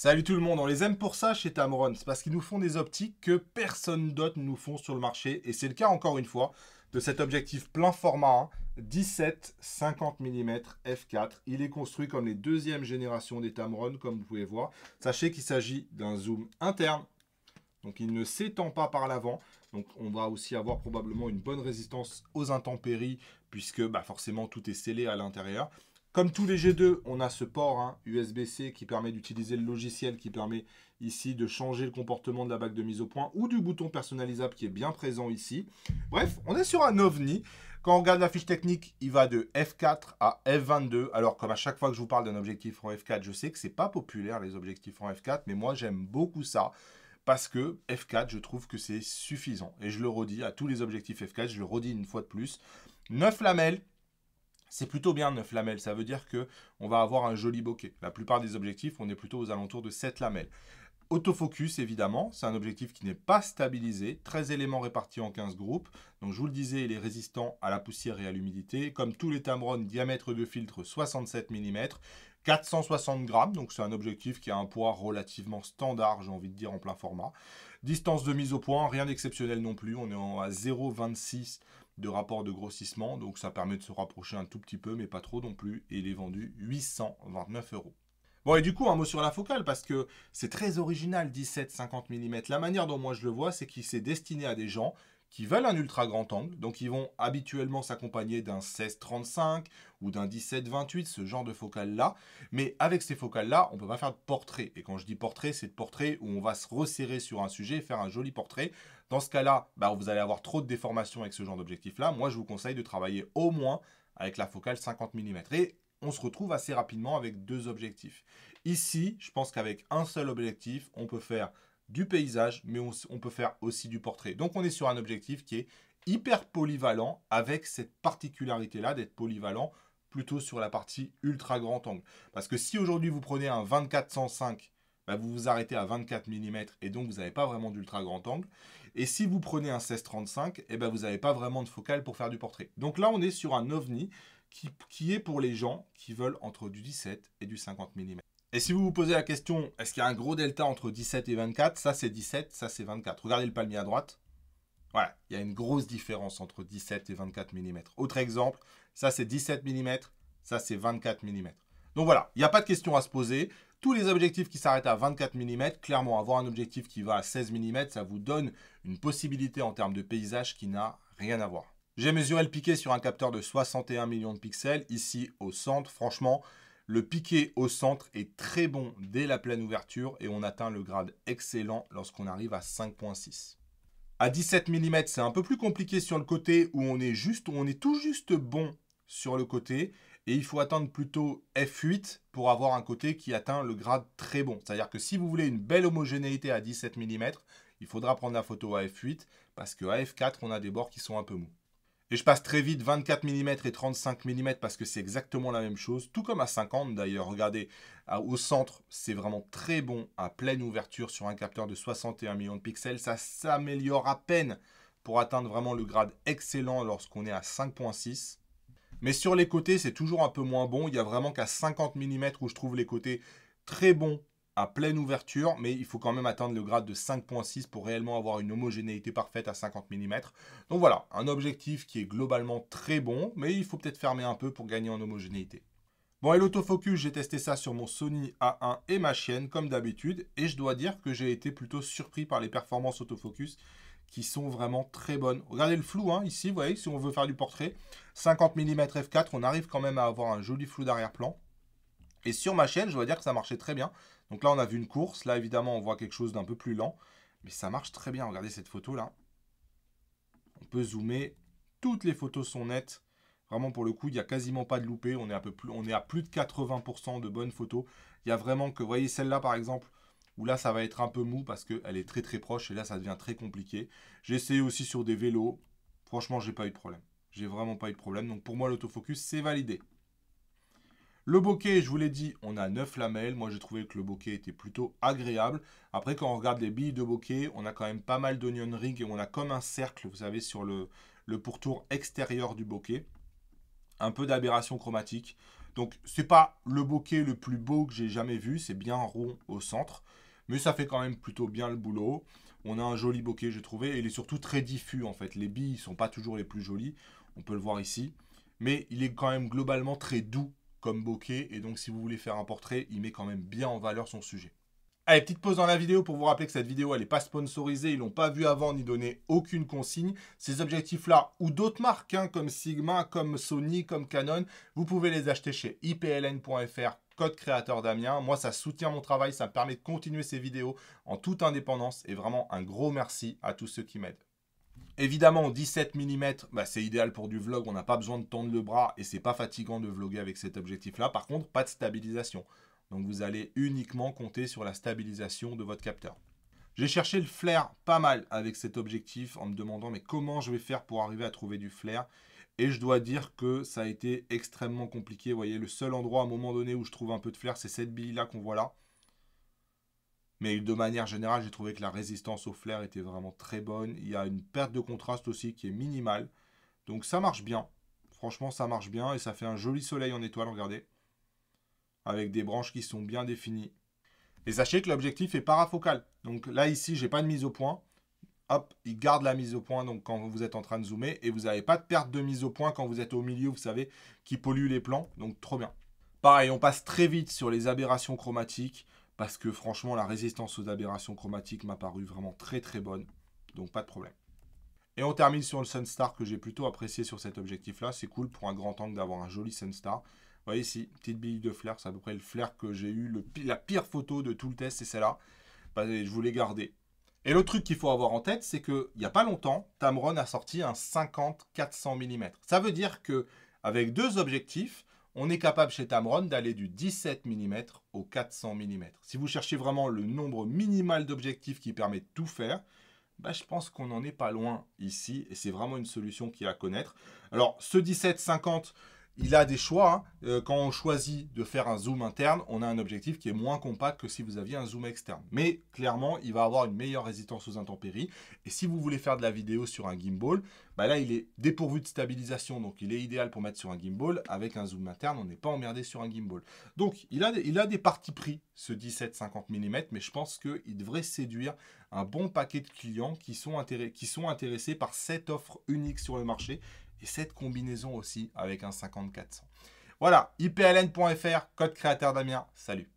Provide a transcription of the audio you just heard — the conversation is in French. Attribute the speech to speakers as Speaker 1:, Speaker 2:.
Speaker 1: Salut tout le monde, on les aime pour ça chez Tamron, c'est parce qu'ils nous font des optiques que personne d'autre nous font sur le marché, et c'est le cas encore une fois de cet objectif plein format 17-50 mm f4. Il est construit comme les deuxièmes générations des Tamron, comme vous pouvez voir. Sachez qu'il s'agit d'un zoom interne, donc il ne s'étend pas par l'avant. Donc on va aussi avoir probablement une bonne résistance aux intempéries, puisque forcément tout est scellé à l'intérieur. Comme tous les G2, on a ce port USB-C qui permet d'utiliser le logiciel, qui permet ici de changer le comportement de la bague de mise au point ou du bouton personnalisable qui est bien présent ici. Bref, on est sur un OVNI. Quand on regarde la fiche technique, il va de F4 à F22. Alors comme à chaque fois que je vous parle d'un objectif en F4, je sais que c'est pas populaire les objectifs en F4, mais moi j'aime beaucoup ça. Parce que F4, je trouve que c'est suffisant. Et je le redis, à tous les objectifs F4, je le redis une fois de plus. 9 lamelles, c'est plutôt bien 9 lamelles. Ça veut dire qu'on va avoir un joli bokeh. La plupart des objectifs, on est plutôt aux alentours de 7 lamelles. Autofocus, évidemment, c'est un objectif qui n'est pas stabilisé, 13 éléments répartis en 15 groupes. Donc je vous le disais, il est résistant à la poussière et à l'humidité. Comme tous les Tamron, diamètre de filtre 67 mm, 460 grammes, donc c'est un objectif qui a un poids relativement standard, j'ai envie de dire, en plein format. Distance de mise au point, rien d'exceptionnel non plus, on est à 0,26 de rapport de grossissement, donc ça permet de se rapprocher un tout petit peu, mais pas trop non plus, et il est vendu 829 €. Bon, et du coup, un mot sur la focale, parce que c'est très original, 17-50 mm. La manière dont moi je le vois, c'est qu'il s'est destiné à des gens qui veulent un ultra grand angle, donc ils vont habituellement s'accompagner d'un 16-35 ou d'un 17-28, ce genre de focale-là. Mais avec ces focales-là, on ne peut pas faire de portrait. Et quand je dis portrait, c'est de portrait où on va se resserrer sur un sujet et faire un joli portrait. Dans ce cas-là, vous allez avoir trop de déformations avec ce genre d'objectif-là. Moi, je vous conseille de travailler au moins avec la focale 50 mm. Et on se retrouve assez rapidement avec deux objectifs. Ici, je pense qu'avec un seul objectif, on peut faire du paysage, mais on peut faire aussi du portrait. Donc on est sur un objectif qui est hyper polyvalent, avec cette particularité-là d'être polyvalent plutôt sur la partie ultra grand angle. Parce que si aujourd'hui vous prenez un 24-105, vous vous arrêtez à 24 mm et donc vous n'avez pas vraiment d'ultra grand angle. Et si vous prenez un 16-35, vous n'avez pas vraiment de focale pour faire du portrait. Donc là, on est sur un ovni qui est pour les gens qui veulent entre du 17 et du 50 mm. Et si vous vous posez la question, est-ce qu'il y a un gros delta entre 17 et 24? Ça c'est 17, ça c'est 24. Regardez le palmier à droite. Voilà, il y a une grosse différence entre 17 et 24 mm. Autre exemple, ça c'est 17 mm, ça c'est 24 mm. Donc voilà, il n'y a pas de question à se poser. Tous les objectifs qui s'arrêtent à 24 mm, clairement, avoir un objectif qui va à 16 mm, ça vous donne une possibilité en termes de paysage qui n'a rien à voir. J'ai mesuré le piqué sur un capteur de 61 millions de pixels, ici au centre. Franchement, le piqué au centre est très bon dès la pleine ouverture et on atteint le grade excellent lorsqu'on arrive à 5.6. À 17 mm, c'est un peu plus compliqué sur le côté où on est tout juste bon sur le côté. Et il faut atteindre plutôt F8 pour avoir un côté qui atteint le grade très bon. C'est-à-dire que si vous voulez une belle homogénéité à 17 mm, il faudra prendre la photo à F8 parce qu'à F4, on a des bords qui sont un peu mous. Et je passe très vite 24 mm et 35 mm parce que c'est exactement la même chose, tout comme à 50 d'ailleurs. Regardez, au centre, c'est vraiment très bon à pleine ouverture sur un capteur de 61 millions de pixels. Ça s'améliore à peine pour atteindre vraiment le grade excellent lorsqu'on est à 5.6. Mais sur les côtés, c'est toujours un peu moins bon. Il n'y a vraiment qu'à 50 mm où je trouve les côtés très bons à pleine ouverture, mais il faut quand même atteindre le grade de 5.6 pour réellement avoir une homogénéité parfaite à 50 mm. Donc voilà, un objectif qui est globalement très bon, mais il faut peut-être fermer un peu pour gagner en homogénéité. Bon, et l'autofocus, j'ai testé ça sur mon Sony A1 et ma chienne, comme d'habitude, et je dois dire que j'ai été plutôt surpris par les performances autofocus qui sont vraiment très bonnes. Regardez le flou, ici, vous voyez, si on veut faire du portrait, 50 mm f4, on arrive quand même à avoir un joli flou d'arrière-plan. Et sur ma chaîne, je dois dire que ça marchait très bien. Donc là, on a vu une course. Là, évidemment, on voit quelque chose d'un peu plus lent. Mais ça marche très bien. Regardez cette photo-là. On peut zoomer. Toutes les photos sont nettes. Vraiment, pour le coup, il n'y a quasiment pas de loupé. On est à plus de 80% de bonnes photos. Il y a vraiment que, vous voyez celle-là, par exemple, où là, ça va être un peu mou parce qu'elle est très très proche. Et là, ça devient très compliqué. J'ai essayé aussi sur des vélos. Franchement, j'ai pas eu de problème. J'ai vraiment pas eu de problème. Donc pour moi, l'autofocus, c'est validé. Le bokeh, je vous l'ai dit, on a 9 lamelles. Moi, j'ai trouvé que le bokeh était plutôt agréable. Après, quand on regarde les billes de bokeh, on a quand même pas mal d'onion ring et on a comme un cercle, vous savez, sur le pourtour extérieur du bokeh. Un peu d'aberration chromatique. Donc, c'est pas le bokeh le plus beau que j'ai jamais vu. C'est bien rond au centre. Mais ça fait quand même plutôt bien le boulot. On a un joli bokeh, j'ai trouvé. Et il est surtout très diffus, en fait. Les billes ne sont pas toujours les plus jolies. On peut le voir ici. Mais il est quand même globalement très doux comme bokeh. Et donc, si vous voulez faire un portrait, il met quand même bien en valeur son sujet. Allez, petite pause dans la vidéo pour vous rappeler que cette vidéo, elle n'est pas sponsorisée. Ils l'ont pas vu avant ni donné aucune consigne. Ces objectifs-là, ou d'autres marques, hein, comme Sigma, comme Sony, comme Canon, vous pouvez les acheter chez ipln.fr, code créateur Damien. Moi, ça soutient mon travail, ça me permet de continuer ces vidéos en toute indépendance. Et vraiment, un gros merci à tous ceux qui m'aident. Évidemment, 17 mm, c'est idéal pour du vlog. On n'a pas besoin de tendre le bras et c'est pas fatigant de vlogger avec cet objectif-là. Par contre, pas de stabilisation. Donc vous allez uniquement compter sur la stabilisation de votre capteur. J'ai cherché le flair pas mal avec cet objectif en me demandant mais comment je vais faire pour arriver à trouver du flair. Et je dois dire que ça a été extrêmement compliqué. Vous voyez, le seul endroit à un moment donné où je trouve un peu de flair, c'est cette bille-là qu'on voit là. Mais de manière générale, j'ai trouvé que la résistance au flair était vraiment très bonne. Il y a une perte de contraste aussi qui est minimale. Donc ça marche bien. Franchement, ça marche bien et ça fait un joli soleil en étoile, regardez. Avec des branches qui sont bien définies. Et sachez que l'objectif est parafocal. Donc là, ici, j'ai pas de mise au point. Hop, il garde la mise au point donc quand vous êtes en train de zoomer. Et vous n'avez pas de perte de mise au point quand vous êtes au milieu, vous savez, qui pollue les plans. Donc trop bien. Pareil, on passe très vite sur les aberrations chromatiques. Parce que franchement, la résistance aux aberrations chromatiques m'a paru vraiment très très bonne. Donc pas de problème. Et on termine sur le Sunstar que j'ai plutôt apprécié sur cet objectif-là. C'est cool pour un grand angle d'avoir un joli Sunstar. Vous voyez ici, petite bille de flair, c'est à peu près le flair que j'ai eu, la pire photo de tout le test, c'est celle-là. Je voulais garder. Et l'autre truc qu'il faut avoir en tête, c'est qu'il n'y a pas longtemps, Tamron a sorti un 50-400 mm. Ça veut dire que avec deux objectifs, on est capable chez Tamron d'aller du 17 mm au 400 mm. Si vous cherchez vraiment le nombre minimal d'objectifs qui permet de tout faire, je pense qu'on n'en est pas loin ici. Et c'est vraiment une solution qui est à connaître. Alors, ce 17-50, il a des choix. Quand on choisit de faire un zoom interne, on a un objectif qui est moins compact que si vous aviez un zoom externe. Mais clairement, il va avoir une meilleure résistance aux intempéries. Et si vous voulez faire de la vidéo sur un gimbal, là, il est dépourvu de stabilisation. Donc, il est idéal pour mettre sur un gimbal. Avec un zoom interne, on n'est pas emmerdé sur un gimbal. Donc, il a des partis pris, ce 17-50 mm. Mais je pense qu'il devrait séduire un bon paquet de clients qui sont intéressés par cette offre unique sur le marché et cette combinaison aussi avec un 50-400. Voilà, ipln.fr, code créateur Damien, salut.